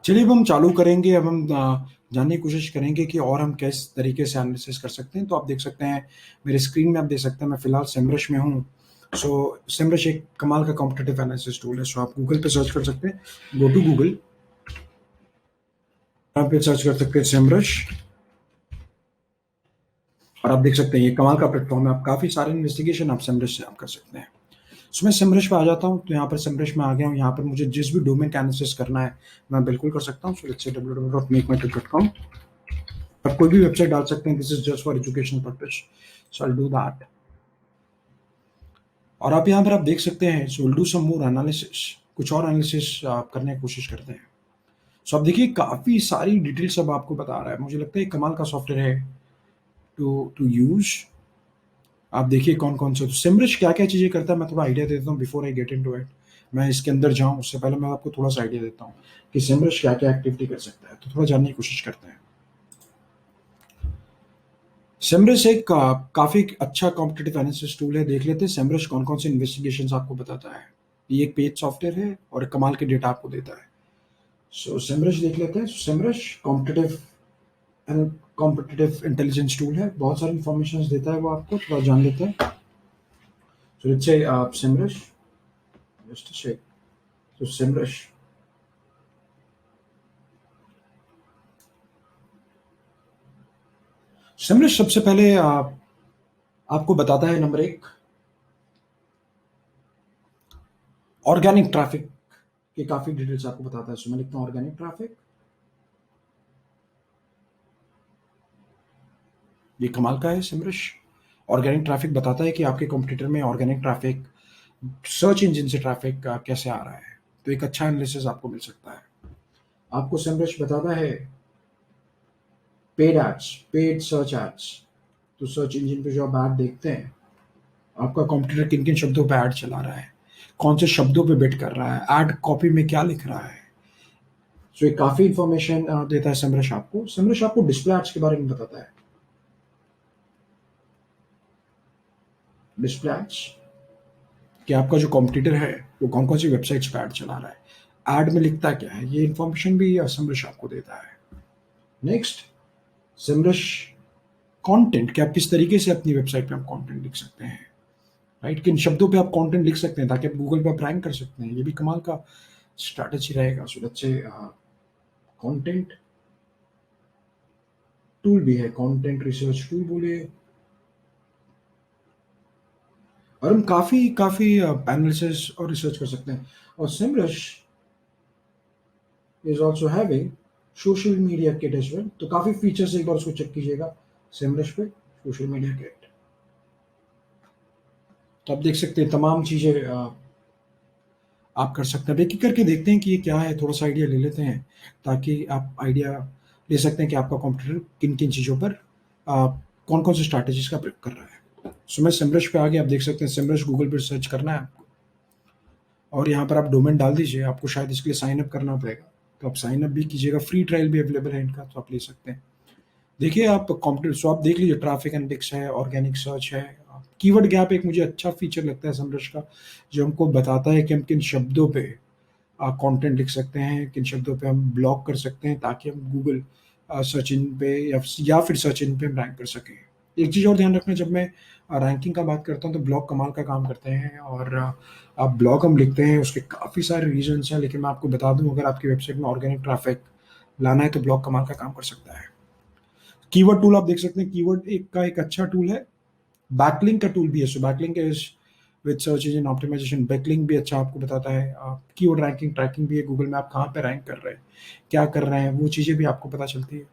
चलिए अब हम चालू करेंगे। अब हम जानने की कोशिश करेंगे कि और हम किस तरीके से एनालिसिस कर सकते हैं। तो आप देख सकते हैं मेरे स्क्रीन में, आप देख सकते हैं मैं फ़िलहाल सेमरश में हूँ। सो सेमरश एक कमाल का कॉम्पिटिटिव एनालिसिस टूल है। सो आप गूगल पे सर्च कर सकते हैं, गो टू गूगल, यहाँ पे सर्च कर सकते हैं सेमरश, और आप देख सकते हैं ये कमाल का प्लेटफॉर्म है। आप काफ़ी सारे इन्वेस्टिगेशन आप सेमरश से आप कर सकते हैं। सो मैं सेमरश पे आ जाता हूँ, तो यहाँ पर सेमरश में आ गया हूँ। यहाँ पर मुझे जिस भी डोमेन का एनालिसिस करना है मैं बिल्कुल कर सकता हूँ। सो लेट्स से www.makemytrip.com, आप कोई भी वेबसाइट डाल सकते हैं, this is just for education purpose. So I do that, और आप यहाँ पर आप देख सकते हैं, so will do some more analysis, कुछ और एनालिसिस आप करने की कोशिश करते हैं। सो आप देखिए काफ़ी सारी डिटेल्स अब आपको बता रहा है। मुझे लगता है कमाल का सॉफ्टवेयर है टू यूज। आप देखिए कौन कौन से सिमरिश क्या क्या चीज़ें करता है, मैं थोड़ा आइडिया देता हूँ before I get into it. मैं इसके अंदर जाऊँ उससे पहले मैं आपको थोड़ा सा आइडिया देता हूँ कि सिमरिश क्या क्या एक्टिविटी कर सकता है, तो थोड़ा जानने की कोशिश करते हैं। सेमरश एक काफ़ी अच्छा कॉम्पिटिटिव एनालिसिस टूल है। देख लेते हैं सेमरश कौन कौन से इन्वेस्टिगेशंस आपको बताता है। ये एक पेड सॉफ्टवेयर है और एक कमाल के डेटा आपको देता है। सो सेमरश देख लेते हैं। सेमरश कॉम्पिटिटिव इंटेलिजेंस टूल है, बहुत सारी इंफॉर्मेशन देता है वो आपको, थोड़ा जान लेते हैं। So let's say Semrush, just check. So Semrush सबसे पहले आपको बताता है नंबर एक, ऑर्गेनिक ट्रैफिक की काफ़ी डिटेल्स आपको बताता है। सो मैं लिखता हूँ ऑर्गेनिक ट्रैफिक, ये कमाल का है सिमरिश। ऑर्गेनिक ट्रैफिक बताता है कि आपके कंप्यूटर में ऑर्गेनिक ट्रैफिक, सर्च इंजन से ट्रैफिक कैसे आ रहा है, तो एक अच्छा एनालिसिस आपको मिल सकता है। आपको सिमरिश बताता है paid ads, paid search ads, तो सर्च इंजन पे जो आप ऐड देखते हैं, आपका कंप्यूटर किन किन शब्दों पे ऐड चला रहा है, कौन से शब्दों पे बिट कर रहा है, ऐड कॉपी में क्या लिख रहा है। सो ये काफ़ी इंफॉर्मेशन देता है सिमरिश आपको। सिमरिश आपको डिस्प्ले एड्स के बारे में बताता है, डिस्प्ले एड्स कि आपका जो कॉम्पिटिटर है वो कौन कौन सी वेबसाइट्स पे ऐड चला रहा है, ऐड में लिखता क्या है, ये इन्फॉर्मेशन भी सिमरिश आपको देता है। नेक्स्ट, सिमरिश कंटेंट, कि आप किस तरीके से अपनी वेबसाइट पे आप कंटेंट लिख सकते हैं, राइट, किन शब्दों पे आप कंटेंट लिख सकते हैं ताकि आप गूगल पे आप रैंक कर सकते हैं। ये भी कमाल का स्ट्रैटेजी रहेगा। सो लेट्स से कंटेंट टूल भी है, कंटेंट रिसर्च टूल बोलिए, और हम काफ़ी काफ़ी एनालिसिस और रिसर्च कर सकते हैं। और Semrush is also having social media kit as well, तो काफ़ी फीचर्स एक बार उसको चेक कीजिएगा सिमरिश पे, सोशल मीडिया किट। तो आप देख सकते हैं तमाम चीज़ें आप कर सकते हैं। एक-एक करके देखते हैं कि ये क्या है, थोड़ा-सा आइडिया ले लेते हैं, ताकि आप आइडिया ले सकते हैं कि आपका कंप्यूटर किन-किन चीज़ों पर कौन-कौन से स्ट्रैटेजीज़ का प्रयोग कर रहा है। सो मैं सिमरश पे आ गया, आप देख सकते हैं सिमरश गूगल पे सर्च करना है आपको, और यहाँ पर आप डोमेन डाल दीजिए। आपको शायद इसके लिए साइन अप करना पड़ेगा, तो आप साइन अप भी कीजिएगा, फ्री ट्रायल भी अवेलेबल है इनका, तो आप ले सकते हैं। देखिए आप कंप्यूटर, सो आप देख लीजिए ट्रैफिक एनालिटिक्स है, ऑर्गेनिक सर्च है, कीवर्ड गैप एक मुझे अच्छा फीचर लगता है समरश का, जो हमको बताता है कि हम किन शब्दों पे कंटेंट लिख सकते हैं, किन शब्दों पे हम ब्लॉक कर सकते हैं ताकि हम गूगल सर्च इंजन पे या फिर सर्च इंजन पे हम रैंक कर सकें। एक चीज़ और ध्यान रखना, जब मैं रैंकिंग का बात करता हूँ तो ब्लॉग कमाल का काम करते हैं, और आप ब्लॉग हम लिखते हैं उसके काफ़ी सारे रीजंस हैं, लेकिन मैं आपको बता दूं अगर आपकी वेबसाइट में ऑर्गेनिक ट्रैफिक लाना है तो ब्लॉग कमाल का काम कर सकता है। कीवर्ड टूल आप देख सकते हैं, कीवर्ड एक अच्छा टूल है। बैकलिंक का टूल भी है, so backlink is with search engine optimisation, backlink भी अच्छा आपको बताता है। कीवर्ड रैंकिंग ट्रैकिंग भी है, गूगल में आप कहाँ पे रैंक कर रहे हैं, क्या कर रहे हैं, वो चीज़ें भी आपको पता चलती है,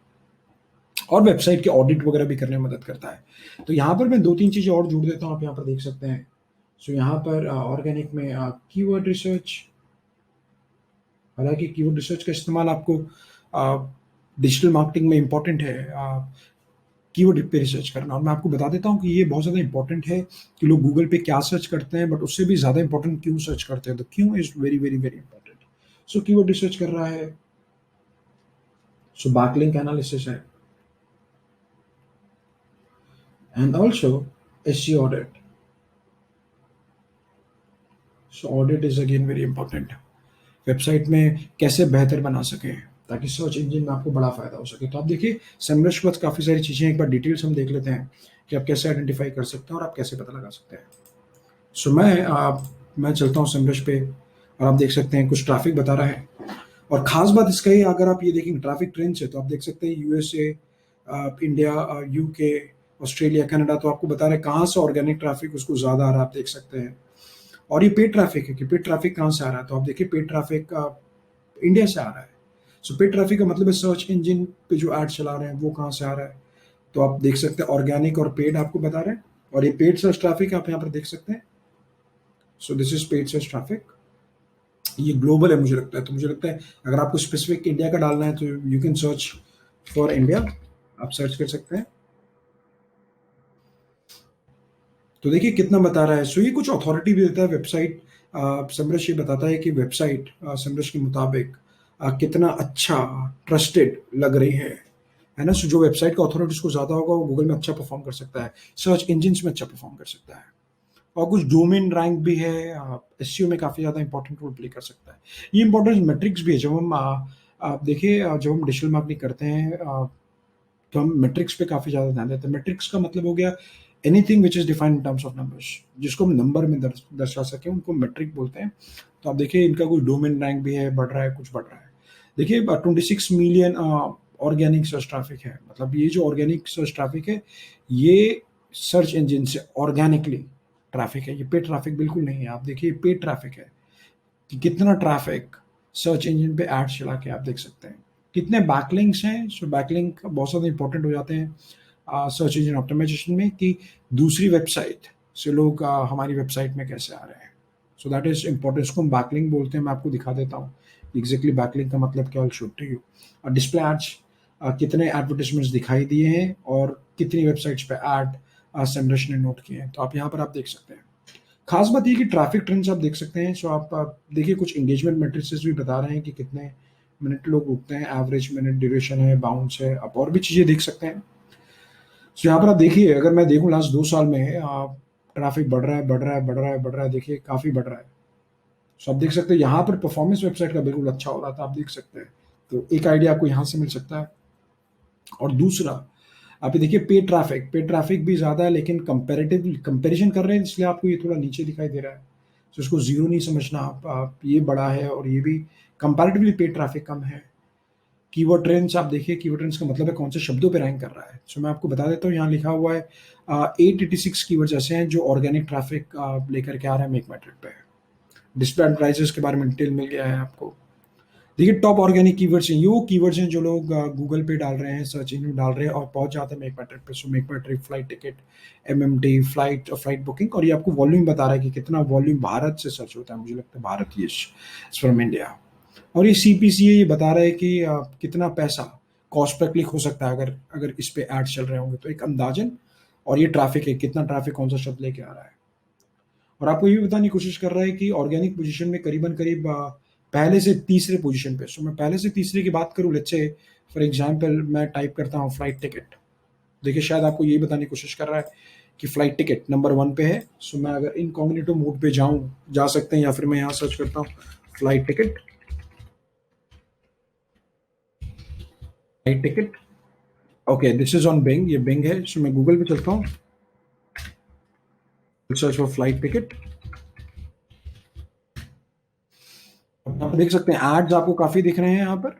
और वेबसाइट के ऑडिट वगैरह भी करने में मदद करता है। तो यहाँ पर मैं दो तीन चीज़ें और जोड़ देता हूँ, आप यहाँ पर देख सकते हैं। सो यहाँ पर ऑर्गेनिक में कीवर्ड रिसर्च, हालांकि कीवर्ड रिसर्च का इस्तेमाल आपको डिजिटल मार्केटिंग में इम्पॉर्टेंट है, कीवर्ड पे रिसर्च करना, और मैं आपको बता देता हूँ कि ये बहुत ज़्यादा इंपॉर्टेंट है कि लोग गूगल पे क्या सर्च करते हैं, बट उससे भी ज़्यादा इंपॉर्टेंट क्यों सर्च करते हैं, तो क्यों is very very very important. So keyword research कर रहा है, सो बैकलिंक एनालिसिस है, and also SEO audit. So audit is again very important, website में कैसे बेहतर बना सकें ताकि सर्च इंजन में आपको बड़ा फ़ायदा हो सके। तो आप देखिए सेमरश के पास काफ़ी सारी चीज़ें एक बार डिटेल्स हम देख लेते हैं कि आप कैसे आइडेंटिफ़ाई कर सकते हैं और आप कैसे पता लगा सकते हैं। सो मैं चलता हूँ सेमरश पे और आप देख सकते हैं कुछ ट्रैफ़िक बता रहा है और ख़ास बात इसका ये अगर आप ये देखेंगे ट्रैफ़िक ट्रेंड्स है तो आप देख सकते हैं USA, India, UK, Australia, Canada तो आपको बता रहे हैं कहाँ से ऑर्गेनिक ट्रैफ़िक उसको ज़्यादा आ रहा है, आप देख सकते हैं। और ये पेड ट्रैफ़िक है कि पेड ट्रैफ़िक कहाँ से आ रहा है, तो आप देखिए पेड ट्रैफ़िक इंडिया से आ रहा है। सो पेड ट्रैफ़िक का मतलब है सर्च इंजन पे जो एड चला रहे हैं वो कहाँ से आ रहा है। तो आप देख सकते हैं ऑर्गेनिक और पेड आपको बता रहे हैं और ये पेड सर्च ट्रैफ़िक आप यहाँ पर देख सकते हैं। So this is paid search traffic. ये ग्लोबल है मुझे लगता है, तो मुझे लगता है अगर आपको स्पेसिफ़िक इंडिया का डालना है तो you can search for India, आप सर्च कर सकते हैं। तो देखिए कितना बता रहा है। सो ये कुछ अथॉरिटी भी देता है वेबसाइट। समरश ये बताता है कि वेबसाइट समरश के मुताबिक कितना अच्छा ट्रस्टेड लग रही है ना। सो जो वेबसाइट का अथॉरिटी उसको ज़्यादा होगा वो गूगल में अच्छा परफॉर्म कर सकता है, सर्च इंजिन में अच्छा परफॉर्म कर सकता है। और कुछ डोमेन रैंक भी है, एसईओ में काफ़ी ज़्यादा इंपॉर्टेंट रोल प्ले कर सकता है। ये इंपॉर्टेंट मैट्रिक्स भी है जब हम आप देखिए जब हम डिजिटल मार्केटिंग करते हैं तो हम मैट्रिक्स पे काफ़ी ज़्यादा ध्यान देते हैं। मैट्रिक्स का मतलब हो गया anything which is defined in terms of numbers, जिसको हम नंबर में दर्शा सकें उनको मैट्रिक बोलते हैं। तो आप देखिए इनका कुछ डोमेन रैंक भी है, बढ़ रहा है, कुछ बढ़ रहा है। देखिए 26 मिलियन ऑर्गेनिक सर्च ट्रैफिक है, मतलब ये जो ऑर्गेनिक सर्च ट्रैफिक है ये सर्च इंजन से ऑर्गेनिकली ट्रैफिक है, ये पेड ट्रैफिक बिल्कुल नहीं है। आप देखिए पेड ट्रैफिक है कि कितना ट्रैफिक सर्च इंजन पे ऐड चला के आप देख सकते हैं। कितने बैकलिंक्स हैं, सो बैकलिंक बहुत ज़्यादा इंपॉर्टेंट हो जाते हैं सर्च इंजन ऑप्टिमाइजेशन में कि दूसरी वेबसाइट से लोग हमारी वेबसाइट में कैसे आ रहे हैं। सो दैट इज़ इम्पोर्टेंट, इसको हम बैकलिंक बोलते हैं। मैं आपको दिखा देता हूँ एग्जैक्टली बैकलिंक का मतलब क्या, show to you. Display ads, कितने एडवर्टाइजमेंट्स दिखाई दिए हैं और कितनी वेबसाइट्स पे ऐड सेमरश ने नोट किए हैं, तो आप यहाँ पर आप देख सकते हैं। खास बात ये कि ट्रैफिक ट्रेंड्स आप देख सकते हैं। सो आप देखिए कुछ एंगेजमेंट मैट्रिसेस भी बता रहे हैं कि कितने मिनट लोग रुकते हैं, एवरेज मिनट ड्यूरेशन है, बाउंस है, आप और भी चीज़ें देख सकते हैं। सो यहाँ पर आप देखिए अगर मैं देखूँ लास्ट 2 साल में ट्रैफिक बढ़ रहा है, बढ़ रहा है, बढ़ रहा है, बढ़ रहा है, देखिए काफ़ी बढ़ रहा है। सो आप देख सकते हैं यहाँ पर परफॉर्मेंस वेबसाइट का बिल्कुल अच्छा हो रहा था, आप देख सकते हैं। तो एक आइडिया आपको यहाँ से मिल सकता है। और दूसरा आप ये देखिए पेड ट्रैफिक भी ज़्यादा है लेकिन कंपैरेटिवली कंपैरिजन कर रहे हैं इसलिए आपको ये थोड़ा नीचे दिखाई दे रहा है। तो इसको ज़ीरो नहीं समझना आप ये बड़ा है और ये भी कंपैरेटिवली पेड ट्रैफिक कम है। कीवर्ड ट्रेंड्स आप देखिए, कीवर्ड ट्रेंड्स का मतलब है कौन से शब्दों पे रैंक कर रहा है। सो मैं आपको बता देता हूँ यहाँ लिखा हुआ है 886 कीवर्ड्स ऐसे हैं जो ऑर्गेनिक ट्रैफिक लेकर के आ रहे हैं मेक माई ट्रिप पे। डिस्प्ले एडवर्टाइजर्स के बारे में डिटेल मिल गया है आपको। देखिए टॉप ऑर्गेनिक कीवर्ड्स हैं, ये वो कीवर्ड्स हैं जो लोग गूगल पे डाल रहे हैं, सर्च इंजन में डाल रहे हैं और पहुंच जाते हैं मेक माई ट्रिप पे। So make my trip, flight ticket, MMT, flight और फ्लाइट बुकिंग, और ये आपको वॉल्यूम बता रहा है कि कितना वॉल्यूम भारत से सर्च होता है। मुझे लगता है भारत, ये फ्रॉम इंडिया। और ये सीपीसी ये बता रहा है कि कितना पैसा कॉस्ट पर क्लिक हो सकता है अगर अगर इस पे ऐड चल रहे होंगे, तो एक अंदाजन। और ये ट्रैफिक है, कितना ट्रैफिक कौन सा शब्द लेके आ रहा है। और आपको ये भी बताने की कोशिश कर रहा है कि ऑर्गेनिक पोजीशन में करीबन करीब पहले से तीसरे पोजीशन पे। सो मैं पहले से तीसरे की बात करूँ, लेट्स से फॉर एग्जांपल मैं टाइप करता हूँ फ्लाइट टिकट। देखिए शायद आपको ये बताने की कोशिश कर रहा है कि फ्लाइट टिकट नंबर 1 पे है। सो मैं अगर इनकॉग्निटो मोड पे जा सकते हैं या फिर मैं यहाँ सर्च करता हूँ flight ticket, flight ticket. Okay, this is on Bing, ये बिंग है। सो मैं गूगल पे चलता हूँ, सर्च फॉर फ्लाइट टिकट। आप देख सकते हैं एड्स आपको काफी दिख रहे हैं यहाँ पर।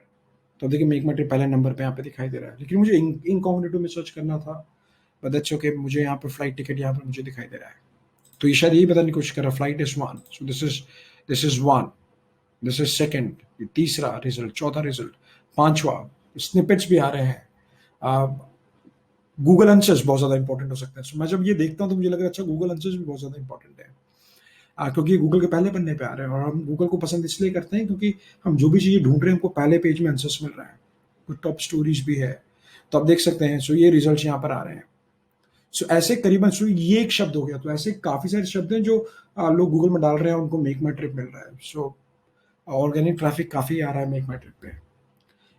तो देखिए मेक माई ट्रिप पहले नंबर पे यहाँ पे दिखाई दे रहा है, लेकिन मुझे इनकॉग्निटो में सर्च करना था। बट दैट्स ओके, मुझे यहाँ पर फ्लाइट टिकट यहाँ पर मुझे दिखाई दे रहा है। तो ये शायद यही बताने की कोशिश कर रहा है flight is one. So this is one, this is second, ये तीसरा रिजल्ट, चौथा रिजल्ट, पांचवा। स्निपेट्स भी आ रहे हैं। गूगल आंसर्स बहुत ज़्यादा इंपॉर्टेंट हो सकते हैं। सो मैं जब ये देखता हूँ तो मुझे लग रहा है अच्छा गूगल आंसर्स भी बहुत ज़्यादा इंपॉर्टेंट है। क्योंकि ये गूगल के पहले पन्ने पे आ रहे हैं और हम गूगल को पसंद इसलिए करते हैं क्योंकि हम जो भी चीज़ें ढूंढ रहे हैं हमको पहले पेज में आंसर्स मिल रहा है। कुछ टॉप स्टोरीज भी है, तो आप देख सकते हैं। सो ये रिजल्ट यहाँ पर आ रहे हैं। सो ऐसे करीबन, सो ये एक शब्द हो गया, तो ऐसे काफ़ी सारे शब्द हैं जो लोग गूगल में डाल रहे हैं, उनको मेक माई ट्रिप मिल रहा है। सो ऑर्गेनिक ट्रैफिक काफ़ी आ रहा है मेक माई ट्रिप पे।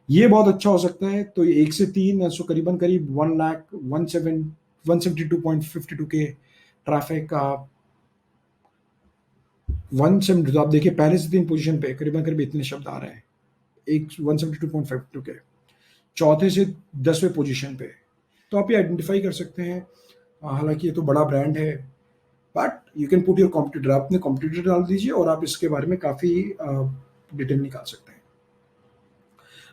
ये बहुत अच्छा हो सकता है। तो ये 1 से 3, सो करीबन करीब 1,72.52 के ट्रैफिक 170। तो आप देखिए पहले से 3 पोजीशन पे करीबन करीब इतने शब्द आ रहे हैं एक 172.52 के चौथे से 10वें पोजीशन पे। तो आप ये आइडेंटिफाई कर सकते हैं। हालांकि ये तो बड़ा ब्रांड है, but you can put your competitor, आप अपने कॉम्पिटिटर डाल दीजिए और आप इसके बारे में काफ़ी डिटेल निकाल सकते हैं।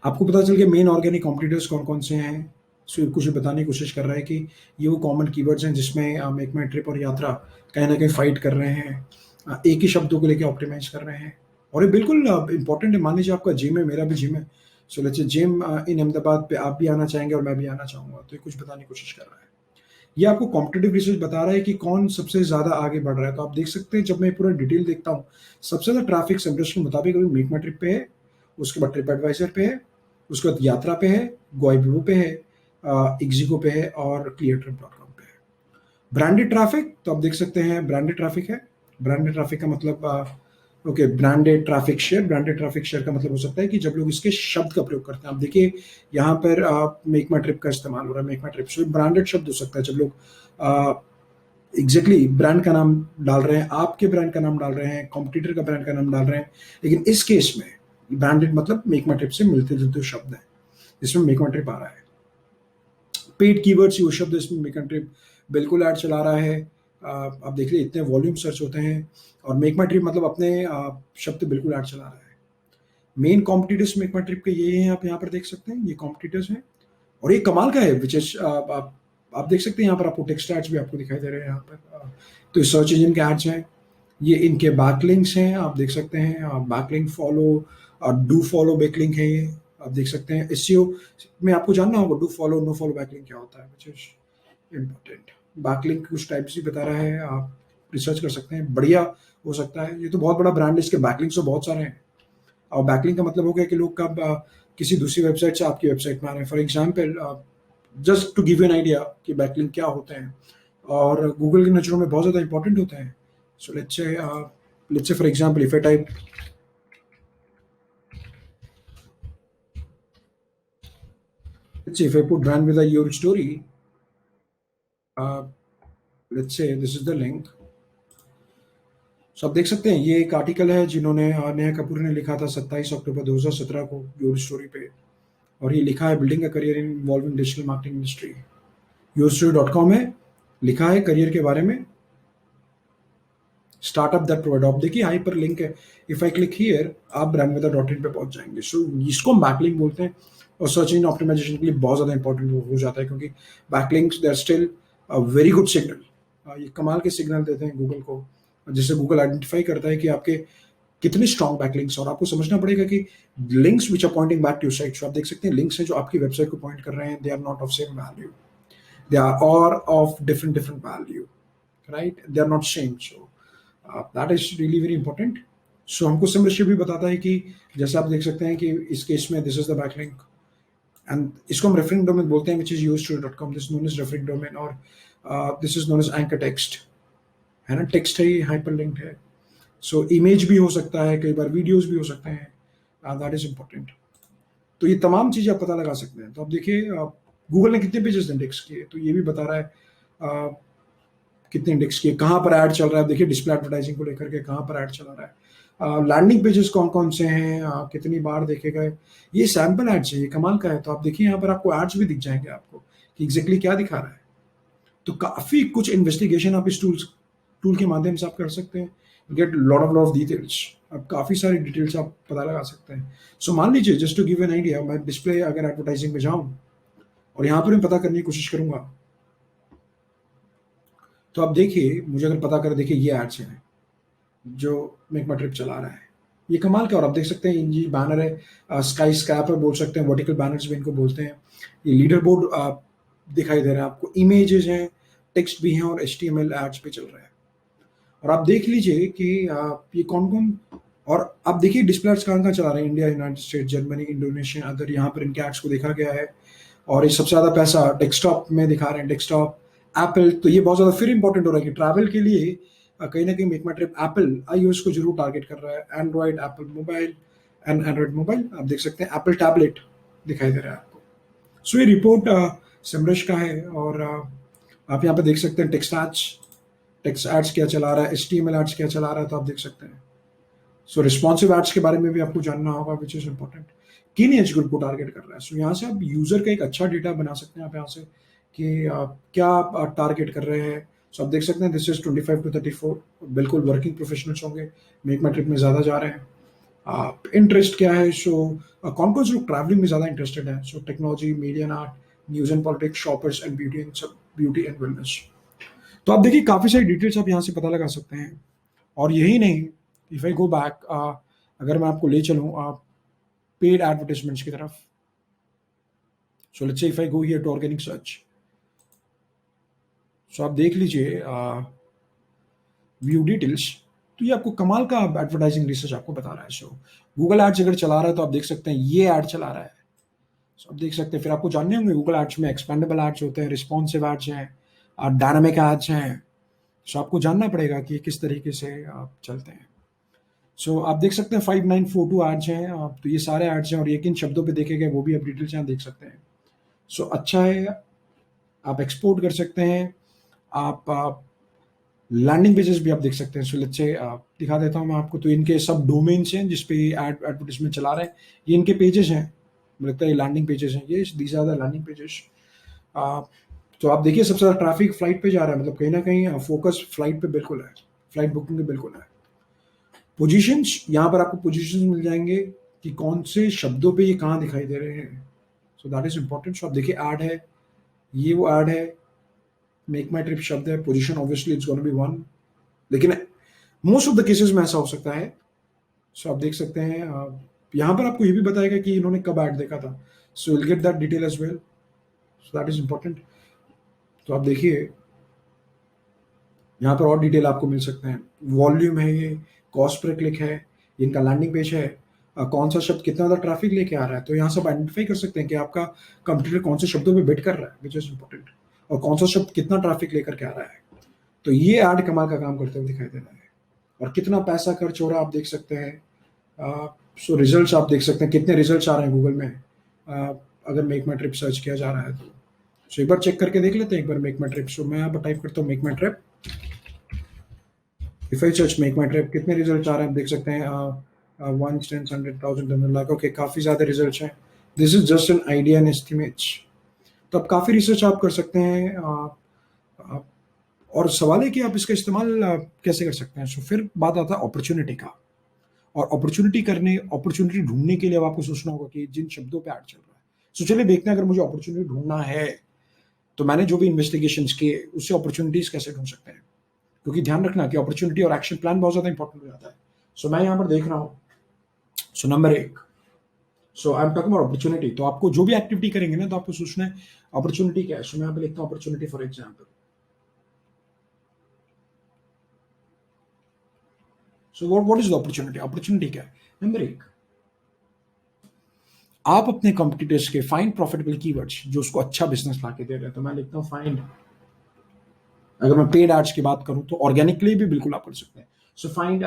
आपको पता चल गया मेन ऑर्गेनिक कॉम्पिटिटर्स कौन कौन से हैं। सो कुछ बताने की कोशिश कर रहा है कि ये वो कॉमन कीवर्ड्स हैं जिसमें मेक माई ट्रिप और यात्रा कहीं ना कहीं फाइट कर रहे हैं, एक ही शब्दों को लेकर ऑप्टिमाइज कर रहे हैं। और ये बिल्कुल इंपॉर्टेंट है। मान लीजिए आपका जिम है, मेरा भी जिम है। सो लेट्स से जिम इन अहमदाबाद पे आप भी आना चाहेंगे और मैं भी आना चाहूँगा, तो ये कुछ बताने की कोशिश कर रहा है। ये आपको कॉम्पिटिटिव रिसर्च बता रहा है कि कौन सबसे ज़्यादा आगे बढ़ रहा है। तो आप देख सकते हैं, जब मैं पूरा डिटेल देखता हूँ, सबसे ज़्यादा ट्रैफिक सेमरश के मुताबिक अभी मेक माई ट्रिप पे है, उसके बाद ट्रिप एडवाइजर पे है, उसके बाद यात्रा पे है, गोइबिबो पे है, इक्जिको पे है और क्लियरट्रिप.com पे है। ब्रांडेड ट्रैफिक तो आप देख सकते हैं ब्रांडेड ट्रैफिक है। ब्रांडेड ट्रैफिक का मतलब okay, branded traffic share. Branded traffic share का मतलब हो सकता है कि जब लोग इसके शब्द का प्रयोग करते हैं। आप देखिए यहाँ पर मेक माई ट्रिप का इस्तेमाल हो रहा है, make my trip. So branded शब्द हो सकता है जब लोग एग्जैक्टली ब्रांड का नाम डाल रहे हैं, आपके ब्रांड का नाम डाल रहे हैं, कॉम्पिटिटर का ब्रांड का नाम डाल रहे हैं। लेकिन इस केस में ब्रांडेड मतलब मेक माई ट्रिप से मिलते जुलते शब्द है, जिसमें मेक माई ट्रिप आ रहा है। पेड कीवर्ड्स वो शब्द इसमें मेक माई ट्रिप बिल्कुल ऐड चला रहा है। आप देख लीजिए इतने वॉल्यूम सर्च होते हैं, और मेक माई ट्रिप मतलब अपने शब्द बिल्कुल ऐड चला रहा है। Main competitors make my trip के ये हैं, आप यहाँ पर देख सकते हैं, ये कॉम्पिटिटर्स हैं। और ये कमाल का है, विच इज आप देख सकते हैं यहाँ पर आपको टेक्स्ट एड्स भी आपको दिखाई दे रहे हैं यहाँ पर। तो ये सर्च इंजन के एड्स हैं, ये इनके बैकलिंक्स हैं, आप देख सकते हैं। Backlink follow, do follow backlink है ये, आप देख सकते हैं। एसईओ में आपको जानना होगा do follow no follow backlink क्या होता है, विच इज इम्पोर्टेंट। बैकलिंक कुछ टाइप्स भी बता रहा है, आप रिसर्च कर सकते हैं, बढ़िया हो सकता है। ये तो बहुत बड़ा ब्रांड है, इसके बैकलिंक्स तो बहुत सारे हैं। और बैकलिंक का मतलब हो गया कि लोग कब किसी दूसरी वेबसाइट से आपकी वेबसाइट में आ रहे हैं। For example, just to give you an idea कि बैकलिंक क्या होते हैं और गूगल की नज़रों में बहुत ज़्यादा इंपॉर्टेंट होते हैं। So let's say for example if I type if I put brand with your story, let's say this is the link. So आप देख सकते हैं ये एक आर्टिकल है जिन्होंने नेहा कपूर ने लिखा था 27 अक्टूबर 2017 को योर स्टोरी पे, और ये लिखा है building a career in involving digital marketing industry. yourstory.com है, लिखा है करियर के बारे में, स्टार्टअप दैट प्रोवाइड। आप देखिए हाइपर लिंक है, इफ आई क्लिक हियर आप brandweather.in पे पहुंच जाएंगे। सो इसको हम बैकलिंक बोलते हैं, और सर्च इंजन ऑप्टिमाइजेशन के लिए बहुत ज़्यादा इंपॉर्टेंट हो जाता है, क्योंकि backlinks they are still a very good signal. ये कमाल के सिग्नल देते हैं गूगल को, जिससे गूगल आइडेंटिफाई करता है कि आपके कितने स्ट्रॉन्ग बैकलिंक्स। और आपको समझना पड़ेगा कि links which are pointing back to your site, आप देख सकते हैं लिंक्स हैं जो आपकी वेबसाइट को पॉइंट कर रहे हैं, they are not of same value, they are all of different value, right? They are not same. So that is really very important. So हमको सिमरशिप भी बताता है कि जैसे आप देख सकते हैं कि इस केस में this is the backlink, and इसको हम रेफरिंग डोमेन बोलते हैं, which is yourstory.com. This is known as referring domain, और this is known as anchor text, है ना। टेक्स्ट है, ये हाइपरलिंक्ड है। सो इमेज भी हो सकता है, कई बार वीडियोस भी हो सकते हैं, दैट इज इंपॉर्टेंट। तो ये तमाम चीज़ें आप पता लगा सकते हैं। तो आप देखिए गूगल ने कितने पेजेस इंडेक्स किए, तो ये भी बता रहा है कितने इंडेक्स किए, कहाँ पर ऐड चल रहा है। देखिए डिस्प्ले एडवर्टाइजिंग को लेकर के कहाँ पर ऐड चला रहा है, लैंडिंग पेजेस कौन कौन से हैं, कितनी बार देखे गए। ये सैम्पल एड्स है, ये कमाल का है। तो आप देखिए यहाँ पर आपको एड्स भी दिख जाएंगे आपको कि एग्जैक्टली क्या दिखा रहा है। तो काफ़ी कुछ इन्वेस्टिगेशन आप इस टूल के माध्यम से आप कर सकते हैं, गेट लॉट ऑफ डिटेल्स। अब काफ़ी सारी डिटेल्स आप पता लगा सकते हैं। सो मान लीजिए just to give an idea, मैं डिस्प्ले अगर एडवर्टाइजिंग में जाऊँ और यहाँ पर मैं पता करने की कोशिश करूंगा, तो आप देखिए मुझे अगर पता कर, देखिए ये एड्स हैं जो मेक माई ट्रिप चला रहा है, ये कमाल का। और आप देख सकते हैं ये बैनर है, स्काई स्क्रैपर बोल सकते हैं, वर्टिकल बैनर्स भी इनको बोलते हैं। ये लीडर बोर्ड दिखाई दे रहा है आपको, इमेजेस हैं, टेक्स्ट भी हैं, और HTML एड्स भी चल रहे हैं। और आप देख लीजिए कि ये कौन कौन, और आप देखिए डिस्प्ले एड्स कहाँ चला रहे हैं, India, United state, Germany, Indonesia, other, यहाँ पर इनके एड्स को देखा गया है। और ये सबसे ज़्यादा पैसा डेस्कटॉप में दिखा रहे हैं, डेस्कटॉप, एप्पल। तो ये बहुत ज़्यादा फिर इंपॉर्टेंट हो रहा है कि ट्रैवल के लिए कहीं ना कहीं make my trip Apple iOS को जरूर टारगेट कर रहा है। Android, Apple mobile and Android mobile, आप देख सकते हैं एप्पल टैबलेट दिखाई दे रहा है आपको। सो ये रिपोर्ट सिमरश का है, और आप यहाँ पे देख सकते हैं टेक्स्ट एड्स क्या चला रहा है, HTML एड्स क्या चला रहा है, तो आप देख सकते हैं। सो रिस्पॉन्सिव एड्स के बारे में भी आपको जानना होगा, विच इज इंपॉर्टेंट। किन एज ग्रुप को टारगेट कर रहा है। सो यहाँ से आप यूजर का एक अच्छा डेटा बना सकते हैं आप यहाँ से कि क्या आप टारगेट कर रहे हैं। सो आप देख सकते हैं दिस इज 25 to 34, बिल्कुल वर्किंग प्रोफेशनल्स होंगे, मेक माई ट्रिप में ज़्यादा जा रहे हैं। इंटरेस्ट क्या है, सो कौन कौन से लोग ट्रैवलिंग में ज़्यादा इंटरेस्टेड है। So technology, media and art, news and politics, shoppers and beauty and wellness. तो आप देखिए काफ़ी सारी डिटेल्स आप यहाँ से पता लगा सकते हैं। और यही नहीं, इफ आई गो बैक, अगर मैं आपको ले चलूँ पेड एडवर्टाइजमेंट्स की तरफ। So let's say if I go here to organic search, so आप देख लीजिए व्यू डिटेल्स, तो ये आपको कमाल का एडवर्टाइजिंग रिसर्च आपको बता रहा है। सो गूगल एड्स अगर चला रहा है तो आप देख सकते हैं ये एड चला रहा है। सो आप देख सकते हैं, फिर आपको जानने होंगे गूगल एड्स में एक्सपेंडेबल एड्स होते हैं, रिस्पॉन्सिव एड्स हैं, डायनामिक एड्स हैं। सो आपको जानना पड़ेगा कि किस तरीके से आप चलते हैं। सो आप देख सकते हैं 5942 एड्स हैं, तो ये सारे एड्स हैं और ये किन शब्दों पे देखे गए वो भी आप डिटेल्स यहाँ देख सकते हैं। सो अच्छा है, आप एक्सपोर्ट कर सकते हैं। आप लैंडिंग पेजेस भी आप देख सकते हैं। सो लेट्स से दिखा देता हूँ मैं आपको। तो इनके सब डोमेन्स हैं जिस पे एडवर्टाइजमेंट चला रहे हैं, ये इनके पेजेस हैं। मुझे लगता है ये लैंडिंग पेजेस हैं, ये these are the landing pages. तो आप देखिए सबसे ज़्यादा ट्रैफिक फ्लाइट पे जा रहा है, मतलब कहीं ना कहीं फोकस फ्लाइट पे बिल्कुल है, फ्लाइट बुकिंग पे बिल्कुल है। पोजीशंस, यहाँ पर आपको पोजीशंस मिल जाएंगे कि कौन से शब्दों पे ये कहाँ दिखाई दे रहे हैं। So that is important. So आप देखिए ऐड है, ये वो ऐड है, मेक माई ट्रिप शब्द है, position obviously it's gonna be one, लेकिन मोस्ट ऑफ द केसेस में ऐसा हो सकता है। सो आप देख सकते हैं यहाँ पर आपको ये भी बताएगा कि इन्होंने कब ऐड देखा था। So will get that detail as well, so that is important. तो आप देखिए यहाँ पर और डिटेल आपको मिल सकते हैं। वॉल्यूम है, ये कॉस्ट पर क्लिक है, इनका लैंडिंग पेज है, कौन सा शब्द कितना ज़्यादा ट्रैफिक लेके आ रहा है। तो यहाँ सब आइडेंटिफाई कर सकते हैं कि आपका कंप्यूटर कौन से शब्दों पे बिट कर रहा है, विच इज इंपॉर्टेंट, और कौन सा शब्द कितना ट्रैफिक लेकर के आ रहा है। तो ये ऐड कमाल का काम करते हुए दिखाई दे रहा है। और कितना पैसा खर्च हो रहा है आप देख सकते हैं। सो रिजल्ट्स आप देख सकते हैं, कितने रिजल्ट्स आ रहे हैं गूगल में अगर मेक माई ट्रिप सर्च किया जा रहा है तो। सो एक बार चेक करके देख लेते हैं एक बार मेक माई ट्रिप। सो मैं यहाँ पर टाइप करता हूँ make my trip, if I search make my trip, कितने रिजल्ट आ रहे हैं आप देख सकते हैं। 1 10 100,000 10 लाख, ओके काफ़ी ज़्यादा रिजल्ट हैं। This is just an idea and estimates. तो आप काफ़ी रिसर्च आप कर सकते हैं। और सवाल है कि आप इसका इस्तेमाल कैसे कर सकते हैं। सो फिर बात आता है अपॉर्चुनिटी का। और अपॉर्चुनिटी ढूंढने के लिए अब आपको सोचना होगा कि जिन शब्दों पे ऐड चल रहा है। सो चलिए देखते हैं, अगर मुझे अपॉर्चुनिटी ढूंढना है तो मैंने जो भी इन्वेस्टिगेशन किए उससे अपॉर्चुनिटीज कैसे ढूंढ सकते हैं, क्योंकि ध्यान रखना कि अपॉर्चुनिटी और एक्शन प्लान बहुत ज़्यादा इंपॉर्टेंट हो जाता है। सो मैं यहाँ पर देख रहा हूँ, so number 1, so I am talking about opportunity. तो आपको जो भी एक्टिविटी करेंगे ना तो आपको सोचना है अपॉर्चुनिटी क्या है। सो मैं यहाँ पे लिखता हूँ opportunity for example. So what is the opportunity, opportunity क्या है। नंबर 1, आप अपने कॉम्पिटिटर्स के फाइंड प्रॉफिटेबल कीवर्ड्स जो उसको अच्छा बिजनेस ला के दे रहे हैं। तो मैं लिखता हूँ फाइंड, अगर मैं पेड एड्स की बात करूं तो ऑर्गेनिक के लिए भी बिल्कुल आप कर सकते हैं। So find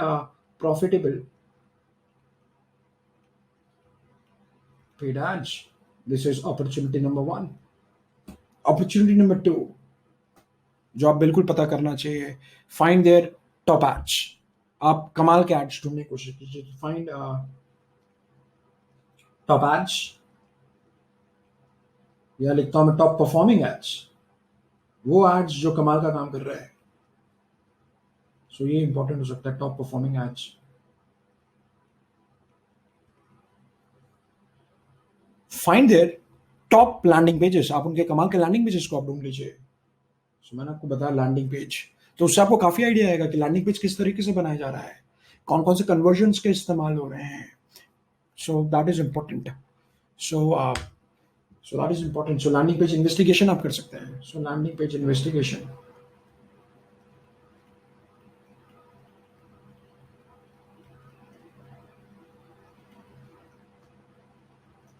profitable paid ads, this is opportunity number 1। Opportunity number 2 जो आप बिल्कुल पता करना चाहिए, फाइंड देयर टॉप एड्स। आप कमाल के एड्स ढूंढने की कोशिश कीजिए। फाइंड टॉप एड्स, या लिखता हूं मैं टॉप परफॉर्मिंग एड्स, वो एड्स जो कमाल का काम कर रहे हैं। सो ये इंपॉर्टेंट हो सकता है, top performing ads. Find their top landing pages, आप उनके कमाल के लैंडिंग पेजेस को आप ढूंढ लीजिए। सो मैंने आपको बताया लैंडिंग पेज, तो उससे आपको काफी आइडिया आएगा कि लैंडिंग पेज किस तरीके से बनाया जा रहा है, कौन कौन से कन्वर्जन्स के इस्तेमाल हो रहे हैं। So that is important. So so that is important. So landing page investigation आप कर सकते हैं। सो लैंडिंग पेज इन्वेस्टिगेशन,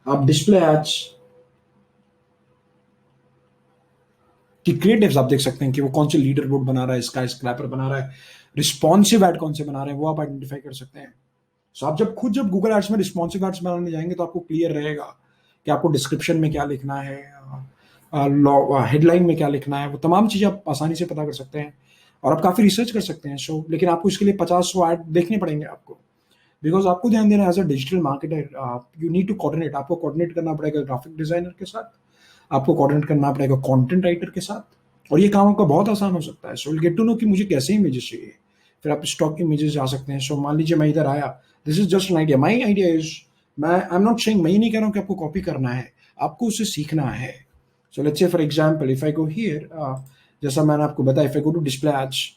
आप डिस्प्ले एड्स कि क्रिएटिव्स आप देख सकते हैं कि वो कौन से लीडर बोर्ड बना रहा है, स्काई स्क्रैपर बना रहा है, रिस्पॉन्सिव एड कौन से बना रहे हैं वो आप आइडेंटिफाई कर सकते हैं। सो आप जब गूगल एड्स में रिस्पॉन्सिव एड्स बनाने जाएंगे तो आपको क्लियर रहेगा कि आपको डिस्क्रिप्शन में क्या लिखना है, हेडलाइन में क्या लिखना है, वो तमाम चीज़ें आप आसानी से पता कर सकते हैं और आप काफ़ी रिसर्च कर सकते हैं। सो लेकिन आपको इसके लिए 50-100 ऐड देखने पड़ेंगे आपको। बिकॉज़ आपको ध्यान देना है as a digital marketer, you need to coordinate, आपको कोऑर्डिनेट करना पड़ेगा ग्राफिक डिज़ाइनर के साथ, आपको कोऑर्डिनेट करना पड़ेगा कंटेंट राइटर के साथ और ये काम आपका बहुत आसान हो सकता है। So will get to know कि मुझे कैसे इमेजेस चाहिए। फिर आप स्टॉक इमेजेस जा सकते हैं। सो मान लीजिए मैं इधर आया, this is just an idea, my idea is, मैं आई एम नॉट सेइंग, मैं ये नहीं कह रहा हूँ कि आपको कॉपी करना है, आपको उससे सीखना है। So let's say for example if I go here, जैसा मैंने आपको बताया, if I go to display ads,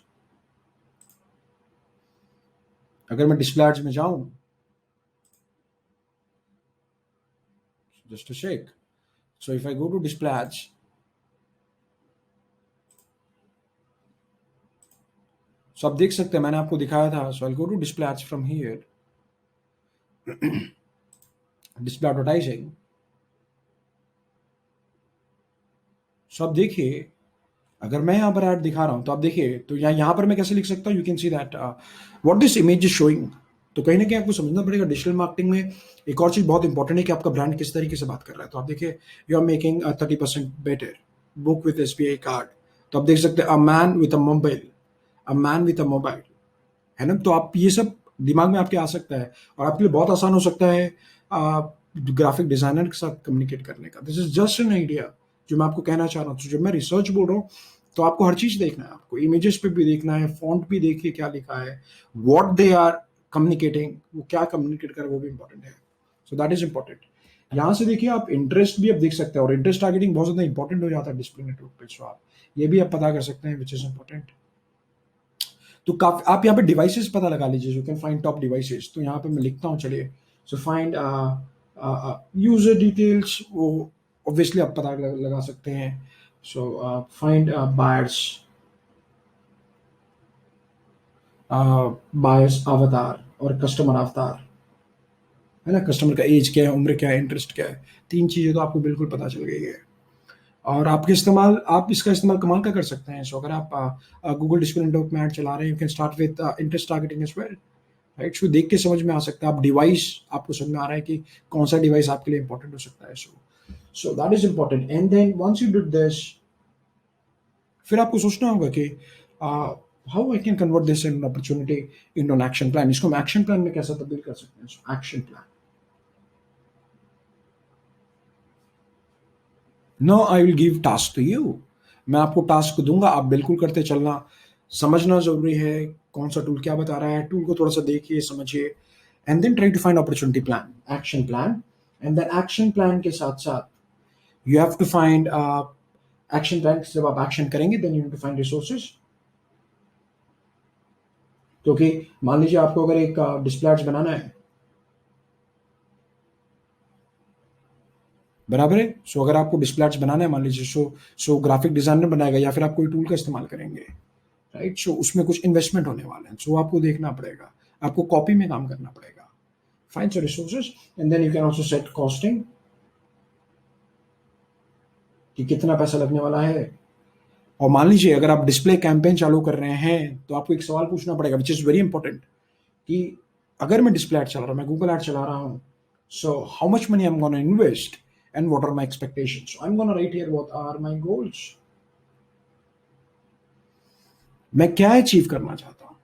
अगर मैं डिस्प्ले एड्स में जाऊँ, just a sec, so if I go to display ads, सो आप देख सकते हैं मैंने आपको दिखाया था। So I go to display ads from here, display advertising. सो आप देखिए, अगर मैं यहाँ पर ऐड दिखा रहा हूँ तो आप देखिए, तो यहाँ पर मैं कैसे लिख सकता हूँ, you can see that what this image is showing. तो कहीं ना कहीं आपको समझना पड़ेगा डिजिटल मार्केटिंग में एक और चीज़ बहुत इंपॉर्टेंट है कि आपका ब्रांड किस तरीके से बात कर रहा है। तो आप देखिए, you are making 30% better book with SBI card. तो आप देख सकते हैं a man with a mobile, a man with a mobile, है ना। तो आप ये सब दिमाग में आपके आ सकता है और आपके लिए बहुत आसान हो सकता है ग्राफिक डिजाइनर के साथ कम्युनिकेट करने का। This is just an idea जो मैं आपको कहना चाह रहा हूँ। तो जब मैं रिसर्च बोल रहा हूँ तो आपको हर चीज देखना है, आपको इमेजेस पे भी देखना है, फॉन्ट भी देखिए क्या लिखा है, व्हाट दे आर कम्युनिकेटिंग, वो क्या कम्युनिकेट कर रहे हैं, वो भी इंपॉर्टेंट है। So that is important. यहाँ से देखिए आप इंटरेस्ट भी आप देख सकते हैं और इंटरेस्ट टारगेटिंग बहुत ज्यादा इंपॉर्टेंट हो जाता है डिस्प्ले नेटवर्क पे। सो आप ये भी आप पता कर सकते हैं विच इज इंपॉर्टेंट। तो काफी आप यहाँ पे डिवाइसेस पता लगा लीजिए, you can find top devices. तो यहाँ पे मैं लिखता हूँ, चलिए, सो फाइंड यूजर डिटेल्स, वो ऑब्वियसली आप पता लगा सकते हैं। सो फाइंड बायर्स, बायर्स अवतार और कस्टमर अवतार, है ना। कस्टमर का एज क्या है, उम्र क्या है, इंटरेस्ट क्या है, तीन चीजें तो आपको बिल्कुल पता चल गई है। और आपके इस्तेमाल, आप इसका इस्तेमाल कमाल का कर सकते हैं। सो अगर आप गूगल डिस्प्ले नेटवर्क में ऐड चला रहे हैं, you can start with interest targeting as well, right. So देख के समझ में आ सकता है, आप डिवाइस, आपको समझ में आ रहा है कि कौन सा डिवाइस आपके लिए इंपॉर्टेंट हो सकता है। So that is important. And then once you did this, फिर आपको सोचना होगा कि how I can convert this in opportunity in an action plan, इसको हम एक्शन प्लान में कैसे तब्दील कर सकते हैं। So action plan, no I will give task to you, मैं आपको टास्क दूंगा, आप बिल्कुल करते चलना। समझना जरूरी है कौन सा टूल क्या बता रहा है, टूल को थोड़ा सा देखिए समझिए, and then try to find opportunity plan, action plan. And then action plan के साथ साथ you have to find action plan. जब आप एक्शन करेंगे then you have to find resources. क्योंकि मान लीजिए आपको अगर एक डिस्प्ले एड्स बनाना है, बराबर है। सो अगर आपको डिस्प्ले एड्स बनाना है मान लीजिए, सो ग्राफिक डिजाइनर बनाएगा या फिर आप कोई टूल का इस्तेमाल करेंगे, राइट। सो उसमें कुछ इन्वेस्टमेंट होने वाले हैं, सो आपको देखना पड़ेगा, आपको कॉपी में काम करना पड़ेगा। Find your resources and then you can also set costing, कि कितना पैसा लगने वाला है। और मान लीजिए अगर आप डिस्प्ले कैंपेन चालू कर रहे हैं तो आपको एक सवाल पूछना पड़ेगा विच इज वेरी इंपॉर्टेंट, कि अगर मैं डिस्प्ले ऐड चला रहा हूँ, मैं गूगल ऐड चला रहा हूँ, so how much money I am gonna invest and what are my expectations. I am gonna write here what are my goals, मैं क्या अचीव करना चाहता हूँ।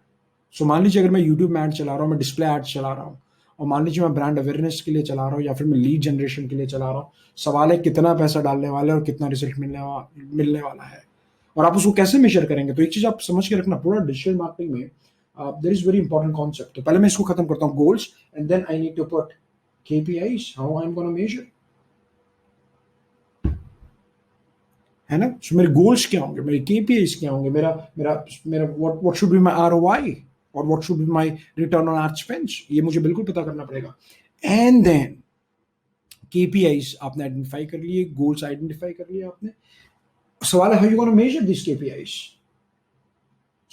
सो मान लीजिए अगर मैं यूट्यूब में ऐड चला रहा हूँ, मैं डिस्प्ले ऐड चला रहा हूँ, और मान लीजिए मैं ब्रांड अवेयरनेस के लिए चला रहा हूँ या फिर मैं लीड जनरेशन के लिए चला रहा हूँ, सवाल है कितना पैसा डालने वाले हैं और कितना रिजल्ट मिलने वाला है, और आप उसको कैसे मेजर करेंगे। तो एक चीज आप समझ के रखना, पूरा डिजिटल मार्केटिंग में there is very important concept. तो पहले मैं इसको खत्म करता हूँ, goals, and then I need to put KPIs, how I am gonna measure, है ना। सो मेरे गोल्स क्या होंगे, मेरे KPIs क्या होंगे, मेरा मेरा मेरा what should be my ROI और what should be my return on ad spend, ये मुझे बिल्कुल पता करना पड़ेगा। एंड देन KPIs आपने आइडेंटिफाई कर लिए, गोल्स आइडेंटिफाई कर लिए आपने, सवाल है how you gonna measure this KPIs।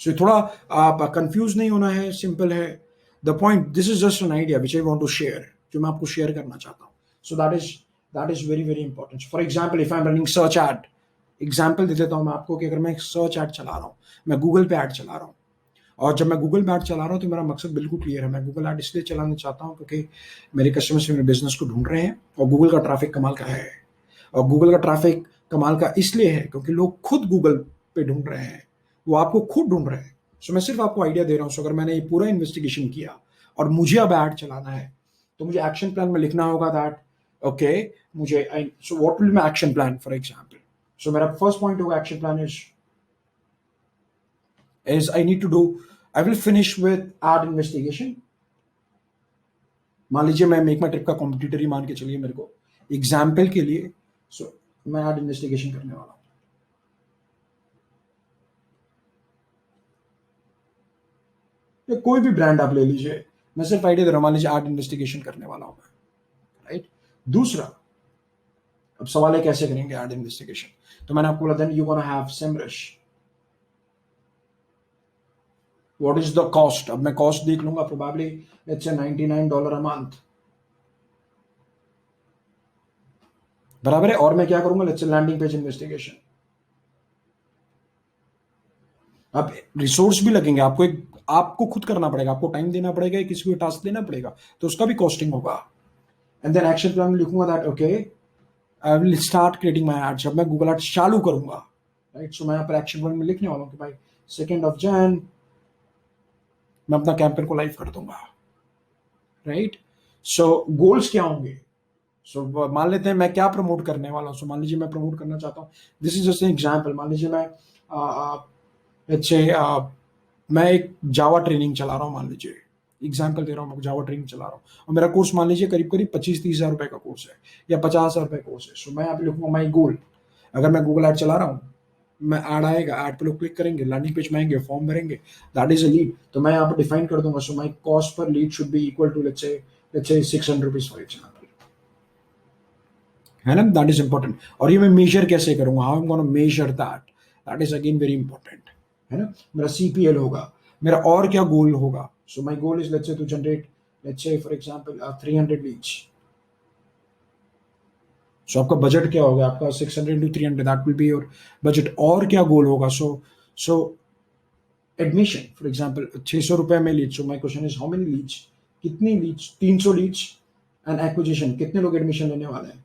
सो थोड़ा आप कंफ्यूज नहीं होना है, सिंपल है। The point, this is just an idea which I want to share, जो मैं आपको शेयर करना चाहता हूँ। So that is very very important. For example if I am running search ad, example दे देता हूँ मैं आपको कि अगर मैं एक सर्च एड चला रहा हूँ, मैं गूगल पे ऐड चला रहा हूँ, और जब मैं गूगल पे ऐड चला रहा हूँ तो मेरा मकसद बिल्कुल क्लियर है, मैं गूगल ऐड इसलिए चलाना चाहता हूँ क्योंकि मेरे कस्टमर्स मेरे बिजनेस को ढूंढ रहे हैं और गूगल का ट्रैफिक कमाल का है। और गूगल का ट्रैफिक कमाल का इसलिए है क्योंकि लोग खुद गूगल पे ढूंढ रहे हैं, वो आपको खुद ढूंढ रहे हैं। सो मैं सिर्फ आपको आइडिया दे रहा हूँ। सो अगर मैंने ये पूरा इन्वेस्टिगेशन किया और मुझे अब ऐड चलाना है, तो मुझे एक्शन प्लान में लिखना होगा दैट ओके मुझे so what will my action plan for example. So मेरा फर्स्ट पॉइंट होगा action plan is I need to do, I will finish with ad investigation. मान लीजिए मैं मेक माई ट्रिप का कॉम्पिटिटर ही मान के चलिए मेरे को एग्जाम्पल के लिए. सो मैं एड इन्वेस्टिगेशन करने वाला हूं. या कोई भी ब्रांड आप ले लीजिए, मैं सिर्फ आइडिया दे रहा हूं. मान लीजिए एड इन्वेस्टिगेशन करने वाला हूं मैं, राइट. दूसरा, अब सवाल है कैसे करेंगे एड इन्वेस्टिगेशन. तो मैंने आपको बोला then you gonna have Semrush. What is the cost. अब मैं कॉस्ट देख लूंगा, प्रोबेबली इट्स $99 अ मंथ, बराबर है. और मैं क्या करूंगा, let's say landing page investigation. अब रिसोर्स भी लगेंगे आपको, एक आपको खुद करना पड़ेगा, आपको टाइम देना पड़ेगा, किसी को टास्क देना पड़ेगा, तो उसका भी कॉस्टिंग होगा. एंड देन एक्शन प्लान में लिखूंगा that okay I will start creating my ads. जब मैं गूगल एड्स चालू करूंगा, राइट. सो मैं यहाँ पर एक्शन प्लान में लिखने वाला हूँ कि भाई 2 Jan मैं अपना कैंपेन को लाइव कर दूंगा, राइट. सो गोल्स क्या होंगे. सो मान लेते हैं मैं क्या प्रमोट करने वाला हूँ. सो मान लीजिए मैं प्रमोट करना चाहता हूँ, this is just an example. मान लीजिए मैं अच्छे मैं एक जावा ट्रेनिंग चला रहा हूँ, मान लीजिए एग्जाम्पल दे रहा हूँ, मैं जावा ट्रेनिंग चला रहा हूँ और मेरा कोर्स मान लीजिए करीब करीब 25-30 हज़ार रुपए का कोर्स है या 50,000 रुपए कोर्स है. सो मैं यहाँ पे लिखूंगा माई गोल. अगर मैं गूगल एड चला रहा हूँ, मैं ऐड आएगा, ऐड पे लोग क्लिक करेंगे, लैंडिंग पेज में आएंगे, फॉर्म भरेंगे, दैट इज अ लीड. तो मैं यहाँ पे डिफाइन कर दूंगा. So my cost per lead should be equal to let's say 600 rupees for example, है ना. That is important. और ये मैं मेजर कैसे करूंगा, how I am gonna measure that, that is again very important, है ना. मेरा सीपीएल होगा, मेरा और क्या गोल होगा. So my goal is let's say to generate let's say for example 300 leads. So आपका बजट क्या होगा, आपका 600 into 300 that will be your budget. और क्या गोल होगा. सो एडमिशन फॉर एग्जांपल 600 रुपए में lead. So my question is how many leads, कितनी लीड्स, 300 लीड्स. एंड एक्विजिशन, कितने लोग एडमिशन लेने वाले हैं.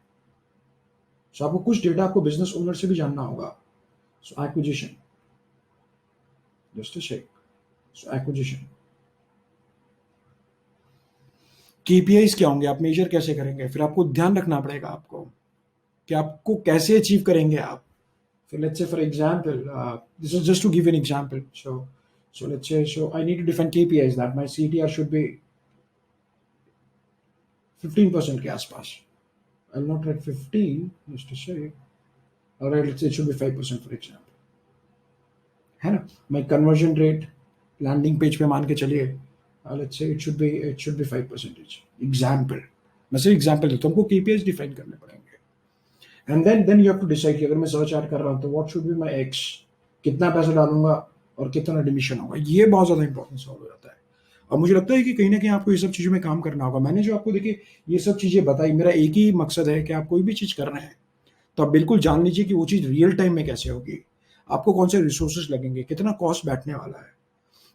सो आपको कुछ डेटा आपको बिजनेस ओनर से भी जानना होगा. So acquisition, just a check. So acquisition, KPIs क्या होंगे, आप मेजर कैसे करेंगे. फिर आपको ध्यान रखना पड़ेगा आपको कि आपको कैसे अचीव करेंगे आप. फिर let's say for example this is just to give an example. So let's say so I need to define KPIs that my CTR should be 15% के आसपास. I will not write 15 just to say, और let's say it should be 5% for example, है ना. My conversion rate landing page पे मान के चलिए let's say it should be 5% example. मैं सिर्फ एग्जांपल देता हूं, हमको केपीआईज डिफाइन करने पड़ेंगे. And then you have to decide कि अगर मैं सर्च ऐड कर रहा हूं तो what should be my X, कितना पैसा डालूंगा और कितना एडमिशन होगा. ये बहुत ज्यादा इंपॉर्टेंट सवाल हो जाता है. और मुझे लगता है कि कहीं ना कहीं आपको ये सब चीजों में काम करना होगा. मैंने जो आपको देखिए ये सब चीजें बताई, मेरा एक ही मकसद है कि आप कोई भी चीज कर रहे हैं तो आप बिल्कुल जान लीजिए कि वो चीज रियल टाइम में कैसे होगी, आपको कौन से रिसोर्सेज लगेंगे, कितना कॉस्ट बैठने वाला है.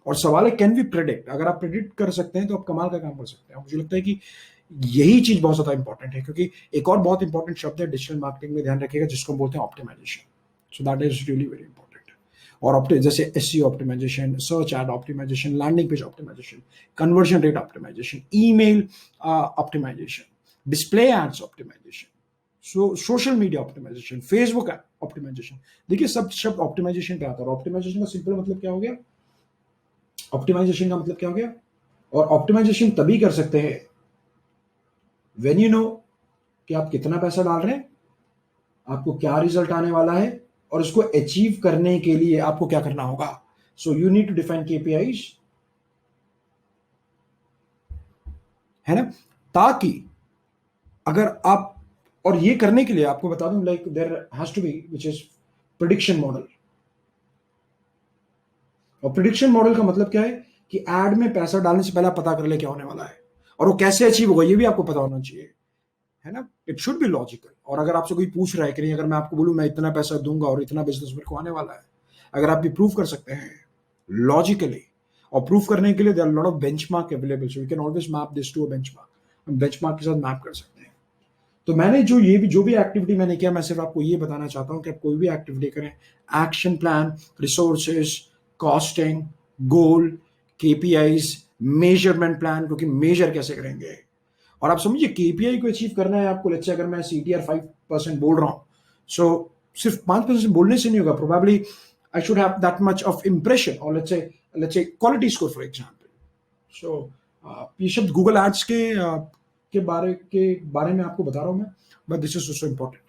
और सवाल है कैन वी प्रिडिक्ट. अगर आप प्रिडिक्ट कर सकते हैं तो आप कमाल का काम कर सकते हैं. मुझे लगता है कि यही चीज बहुत ज्यादा इंपॉर्टेंट है, क्योंकि एक और बहुत इंपॉर्टेंट शब्द है डिजिटल मार्केटिंग में, ध्यान रखिएगा, जिसको बोलते हैं optimisation. So that is really very important. और जैसे SEO optimisation, search ad optimisation, landing page optimisation, conversion rate optimisation, email optimisation, display ads optimisation, social media optimisation, Facebook optimisation. देखिए सब शब्द ऑप्टिमाइजेशन पे आता है. ऑप्टिमाइजेशन का सिंपल मतलब क्या हो गया, ऑप्टिमाइजेशन का मतलब क्या हो गया. और ऑप्टिमाइजेशन तभी कर सकते हैं व्हेन यू नो कि आप कितना पैसा डाल रहे हैं, आपको क्या रिजल्ट आने वाला है, और उसको अचीव करने के लिए आपको क्या करना होगा. So you need to define KPIs, है ना. ताकि अगर आप, और ये करने के लिए आपको बता दूं like there has to be which is prediction model. और प्रिडिक्शन मॉडल का मतलब क्या है कि एड में पैसा डालने से पहले आप पता कर ले क्या होने वाला है और वो कैसे अचीव होगा, ये भी आपको पता होना चाहिए, है ना. It should be logical. और अगर आपसे कोई पूछ रहा है कि नहीं, अगर मैं आपको बोलूं मैं इतना पैसा दूंगा और इतना बिजनेस मेरे को आने वाला है, अगर आप ये प्रूव कर सकते हैं लॉजिकली, और प्रूव करने के लिए there are lot of benchmark available, so you can always map this to a benchmark. हम बेंचमार्क के साथ मैप कर सकते हैं. तो मैंने जो भी एक्टिविटी मैंने किया, मैं सिर्फ आपको ये बताना चाहता हूँ कि आप कोई भी एक्टिविटी करें, एक्शन प्लान, रिसोर्सेज, कॉस्टिंग, गोल, केपीआईज, मेजरमेंट प्लान, क्योंकि मेजर कैसे करेंगे। और आप समझिए केपीआई को अचीव करना है आपको, लेट्स से अगर मैं सीटीआर 5% बोल रहा हूं, सो सिर्फ 5% बोलने से नहीं होगा, probably I should have that much of impression, और let's say quality score for example. So ये शब्द गूगल एड्स के बारे में आपको बता रहा हूं मैं, but this is also important.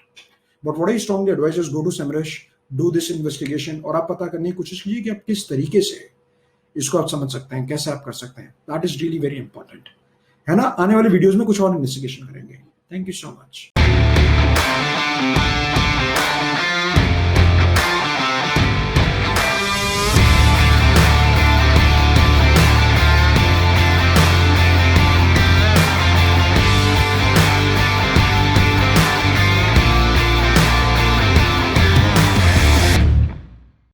But what I strongly advise is go to Semrush, do this investigation, और आप पता करने की कोशिश कीजिए कि आप किस तरीके से इसको आप समझ सकते हैं, कैसे आप कर सकते हैं। That is really very important, है ना। आने वाले वीडियोस में कुछ और इन्वेस्टिगेशन करेंगे। Thank you so much.